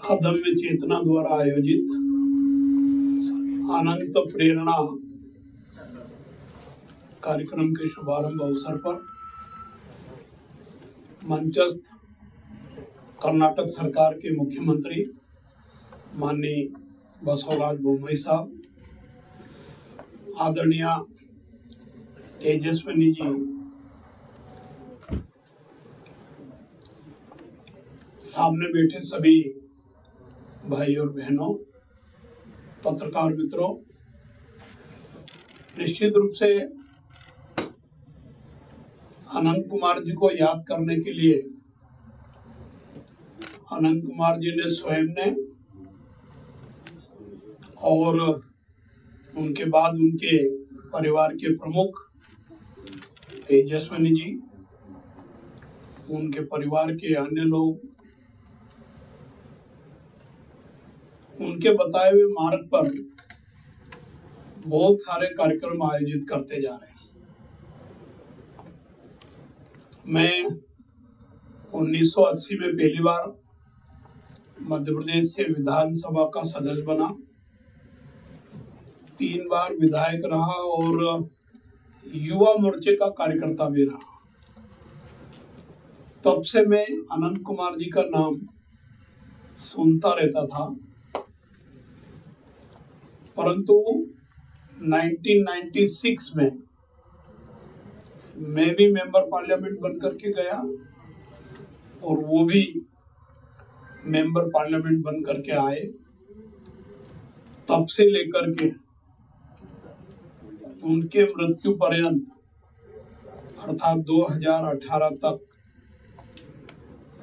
अदम्य चेतना द्वारा आयोजित अनंत प्रेरणा कार्यक्रम के शुभारंभ अवसर पर मंचस्थ कर्नाटक सरकार के मुख्यमंत्री माननीय बसवराज बोम्मई साहब, आदरणीय तेजस्विनी जी, सामने बैठे सभी भाई और बहनों, पत्रकार मित्रों, निश्चित रूप से अनंत कुमार जी को याद करने के लिए अनंत कुमार जी ने स्वयं ने और उनके बाद उनके परिवार के प्रमुख तेजस्विनी जी, उनके परिवार के अन्य लोग उनके बताए हुए मार्ग पर बहुत सारे कार्यक्रम आयोजित करते जा रहे हैं। मैं 1980 में पहली बार मध्य प्रदेश से विधानसभा का सदस्य बना, 3 बार विधायक रहा और युवा मोर्चे का कार्यकर्ता भी रहा। तब से मैं अनंत कुमार जी का नाम सुनता रहता था, परंतु 1996 में मैं भी मेंबर पार्लियामेंट बनकर के गया और वो भी मेंबर पार्लियामेंट बनकर के आए। तब से लेकर के उनके मृत्यु पर्यंत अर्थात 2018 तक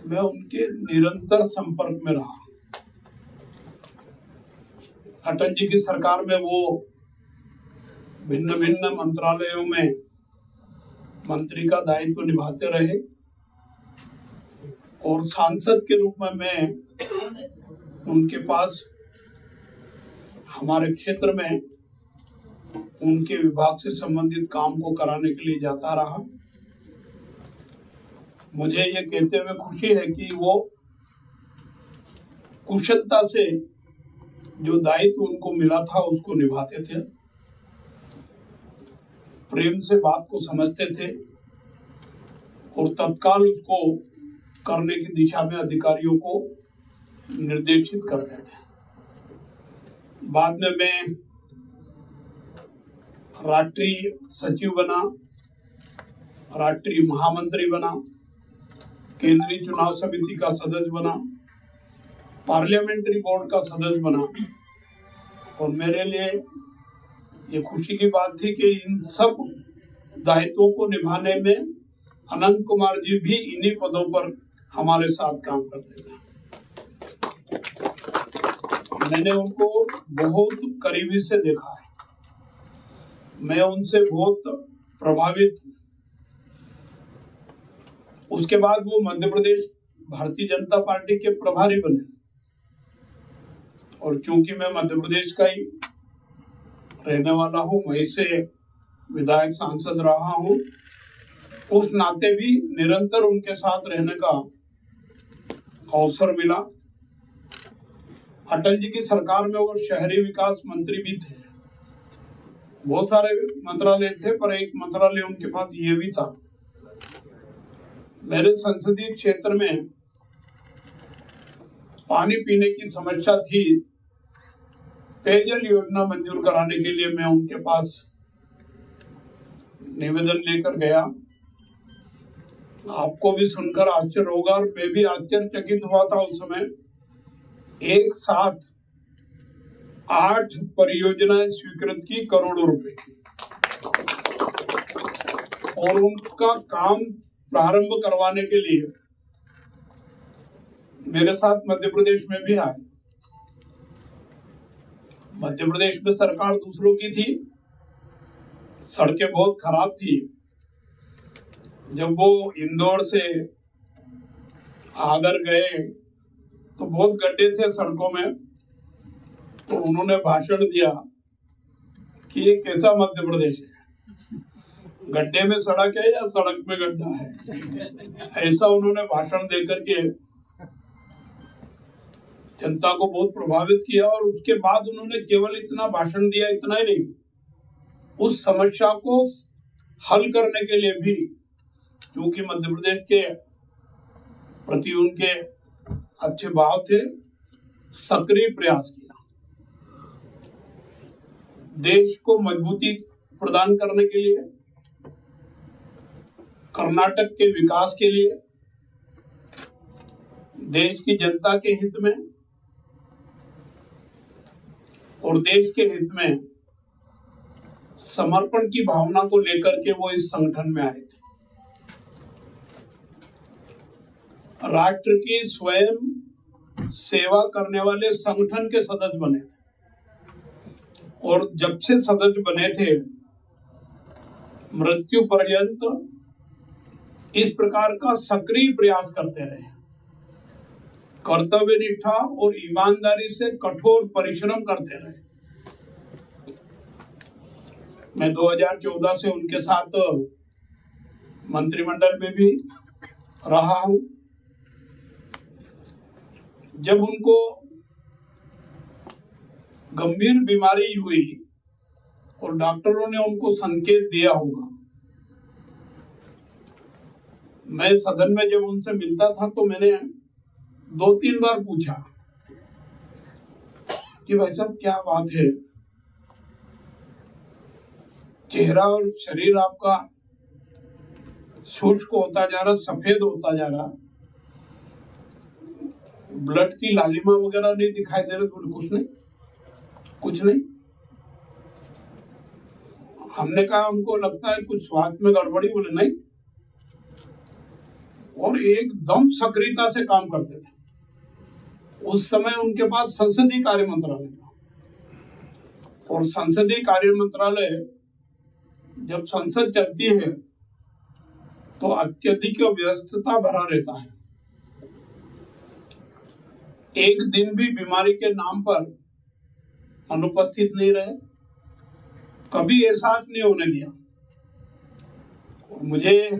मैं उनके निरंतर संपर्क में रहा। अटल जी की सरकार में वो भिन्न भिन्न मंत्रालयों में मंत्री का दायित्व निभाते रहे और सांसद के रूप में मैं उनके पास हमारे क्षेत्र में उनके विभाग से संबंधित काम को कराने के लिए जाता रहा। मुझे ये कहते हुए खुशी है कि वो कुशलता से जो दायित्व उनको मिला था उसको निभाते थे, प्रेम से बात को समझते थे और तत्काल उसको करने की दिशा में अधिकारियों को निर्देशित करते थे। बाद में मैं राष्ट्रीय सचिव बना, राष्ट्रीय महामंत्री बना, केंद्रीय चुनाव समिति का सदस्य बना, पार्लियामेंट्री बोर्ड का सदस्य बना और मेरे लिए ये खुशी की बात थी कि इन सब दायित्वों को निभाने में अनंत कुमार जी भी इन्हीं पदों पर हमारे साथ काम करते थे। मैंने उनको बहुत करीबी से देखा है, मैं उनसे बहुत प्रभावित हूँ। उसके बाद वो मध्य प्रदेश भारतीय जनता पार्टी के प्रभारी बने और चूंकि मैं मध्य प्रदेश का ही रहने वाला हूँ, वहीं से विधायक सांसद रहा हूँ, उस नाते भी निरंतर उनके साथ रहने का अवसर मिला। अटल जी की सरकार में वो शहरी विकास मंत्री भी थे। बहुत सारे मंत्रालय थे पर एक मंत्रालय उनके पास ये भी था। मेरे संसदीय क्षेत्र में पानी पीने की समस्या थी, पेयजल योजना मंजूर कराने के लिए मैं उनके पास निवेदन लेकर गया। आपको भी सुनकर आश्चर्य होगा और मैं भी आश्चर्यचकित हुआ था उस समय। एक साथ 8 परियोजनाएं स्वीकृत की, करोड़ों रुपए की, और उनका काम प्रारंभ करवाने के लिए मेरे साथ मध्य प्रदेश में भी आए। मध्य प्रदेश में सरकार दूसरों की थी, सड़कें बहुत खराब थी। जब वो इंदौर से आगर गए तो बहुत गड्ढे थे सड़कों में, तो उन्होंने भाषण दिया कि ये कैसा मध्य प्रदेश है, गड्ढे में सड़क है या सड़क में गड्ढा है। ऐसा उन्होंने भाषण देकर के जनता को बहुत प्रभावित किया। और उसके बाद उन्होंने केवल इतना भाषण दिया, इतना ही नहीं, उस समस्या को हल करने के लिए भी, क्योंकि मध्य प्रदेश के प्रति उनके अच्छे भाव थे, सक्रिय प्रयास किया। देश को मजबूती प्रदान करने के लिए, कर्नाटक के विकास के लिए, देश की जनता के हित में और देश के हित में समर्पण की भावना को लेकर के वो इस संगठन में आए थे। राष्ट्र की स्वयं सेवा करने वाले संगठन के सदस्य बने थे, और जब से सदस्य बने थे मृत्यु पर्यंत इस प्रकार का सक्रिय प्रयास करते रहे। कर्तव्य निष्ठा और ईमानदारी से कठोर परिश्रम करते रहे। मैं 2014 से उनके साथ मंत्रिमंडल में भी रहा हूं। जब उनको गंभीर बीमारी हुई और डॉक्टरों ने उनको संकेत दिया होगा, मैं सदन में जब उनसे मिलता था तो मैंने 2-3 बार पूछा कि भाई साहब क्या बात है, चेहरा और शरीर आपका शुष्क होता जा रहा, सफेद होता जा रहा, ब्लड की लालिमा वगैरह नहीं दिखाई दे रही। बोले कुछ नहीं। हमने कहा हमको लगता है कुछ स्वास्थ्य में गड़बड़ी। बोले नहीं, और एकदम सक्रियता से काम करते थे। उस समय उनके पास संसदीय कार्य मंत्रालय था, और संसदीय कार्य मंत्रालय जब संसद चलती है तो अत्यधिक व्यस्तता भरा रहता है। एक दिन भी बीमारी के नाम पर अनुपस्थित नहीं रहे, कभी एहसास नहीं होने दिया। और मुझे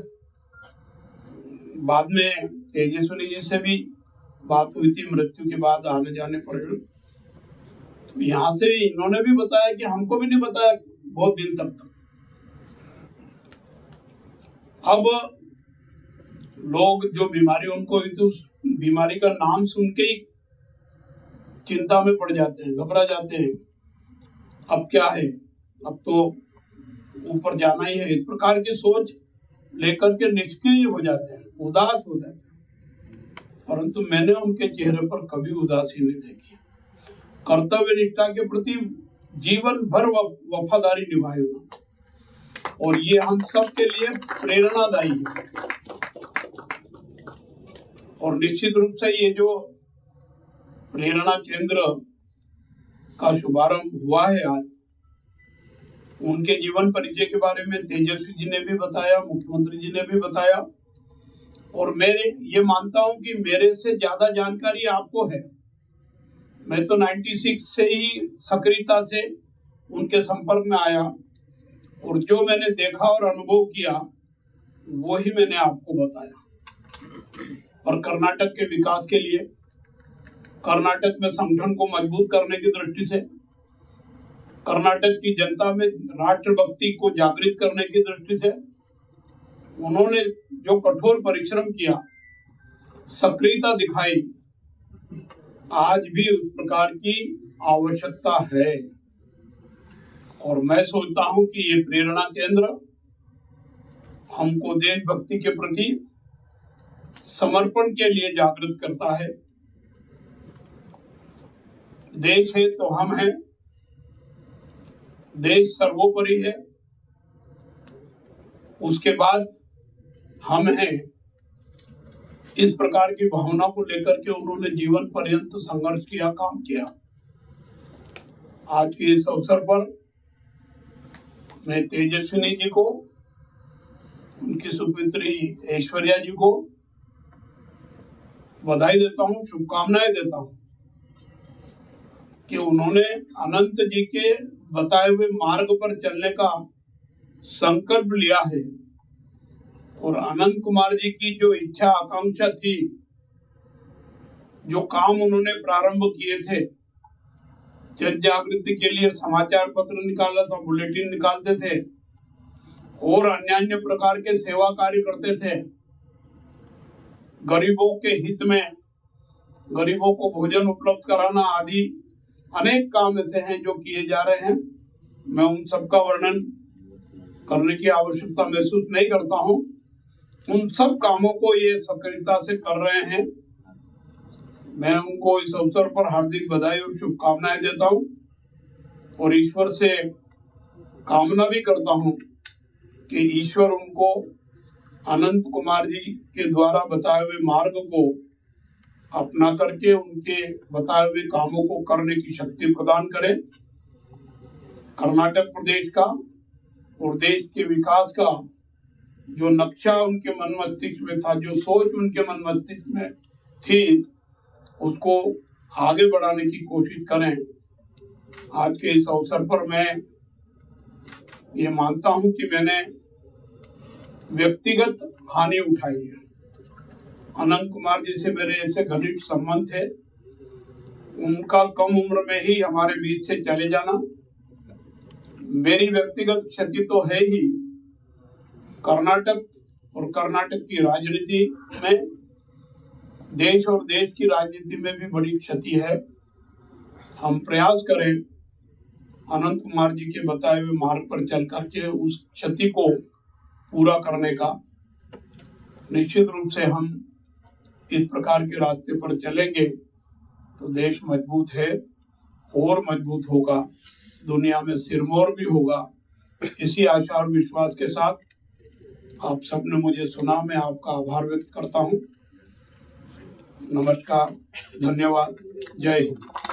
बाद में तेजस्विनी जी से भी बात हुई थी मृत्यु के बाद आने जाने पर, तो यहाँ से इन्होंने भी बताया कि हमको भी नहीं बताया बहुत दिन तक। अब लोग जो बीमारी उनको हुई थी, उस बीमारी का नाम सुन के ही चिंता में पड़ जाते हैं, घबरा जाते हैं। अब क्या है, अब तो ऊपर जाना ही है, इस प्रकार की सोच लेकर के निष्क्रिय हो जाते हैं, उदास हो जाते हैं। परंतु मैंने उनके चेहरे पर कभी उदासी नहीं देखी। कर्तव्य निष्ठा के प्रति जीवन भर वफादारी निभाई उन्होंने, और ये हम सब के लिए प्रेरणादायी है। और निश्चित रूप से ये जो प्रेरणा केंद्र का शुभारंभ हुआ है आज, उनके जीवन परिचय के बारे में तेजस्वी जी ने भी बताया, मुख्यमंत्री जी ने भी बताया, और मैं ये मानता हूं कि मेरे से ज्यादा जानकारी आपको है। मैं तो 96 से ही सक्रियता से उनके संपर्क में आया, और जो मैंने देखा और अनुभव किया वो ही मैंने आपको बताया। और कर्नाटक के विकास के लिए, कर्नाटक में संगठन को मजबूत करने की दृष्टि से, कर्नाटक की जनता में राष्ट्रभक्ति को जागृत करने की दृष्टि से उन्होंने जो कठोर परिश्रम किया, सक्रियता दिखाई, आज भी उस प्रकार की आवश्यकता है। और मैं सोचता हूं कि ये प्रेरणा केंद्र हमको देशभक्ति के प्रति समर्पण के लिए जागृत करता है। देश है तो हम हैं, देश सर्वोपरि है, उसके बाद हम हैं। इस प्रकार की भावना को लेकर के उन्होंने जीवन पर्यंत संघर्ष किया, काम किया। आज के इस अवसर पर मैं तेजस्विनी जी को, उनकी सुपुत्री ऐश्वर्या जी को बधाई देता हूँ, शुभकामनाएं देता हूँ कि उन्होंने अनंत जी के बताए हुए मार्ग पर चलने का संकल्प लिया है। और अनंत कुमार जी की जो इच्छा आकांक्षा थी जो काम उन्होंने प्रारंभ किए थे, जन जागृति के लिए समाचार पत्र निकाला था, बुलेटिन निकालते थे और अन्य अन्य प्रकार के सेवा कार्य करते थे। गरीबों के हित में गरीबों को भोजन उपलब्ध कराना आदि अनेक काम ऐसे हैं जो किए जा रहे हैं। मैं उन सबका वर्णन करने की आवश्यकता महसूस नहीं करता हूं। उन सब कामों को ये सक्रियता से कर रहे हैं। मैं उनको इस अवसर पर हार्दिक बधाई और शुभकामनाएं देता हूं और ईश्वर से कामना भी करता हूं कि ईश्वर उनको अनंत कुमार जी के द्वारा बताए हुए मार्ग को अपना करके उनके बताए हुए कामों को करने की शक्ति प्रदान करें। कर्नाटक प्रदेश का और देश के विकास का जो नक्शा उनके मन मस्तिष्क में था, जो सोच उनके मन मस्तिष्क में थी, उसको आगे बढ़ाने की कोशिश करें। आज के इस अवसर पर मैं ये मानता हूं कि मैंने व्यक्तिगत हानि उठाई है। अनंत कुमार जी से मेरे ऐसे घनिष्ठ संबंध थे, उनका कम उम्र में ही हमारे बीच से चले जाना मेरी व्यक्तिगत क्षति तो है ही, कर्नाटक और कर्नाटक की राजनीति में, देश और देश की राजनीति में भी बड़ी क्षति है। हम प्रयास करें अनंत कुमार जी के बताए हुए मार्ग पर चल करके उस क्षति को पूरा करने का। निश्चित रूप से हम इस प्रकार के रास्ते पर चलेंगे तो देश मजबूत है और मजबूत होगा, दुनिया में सिरमौर भी होगा। इसी आशा और विश्वास के साथ आप सबने मुझे सुना, मैं आपका आभार व्यक्त करता हूं। नमस्कार, धन्यवाद, जय हिंद।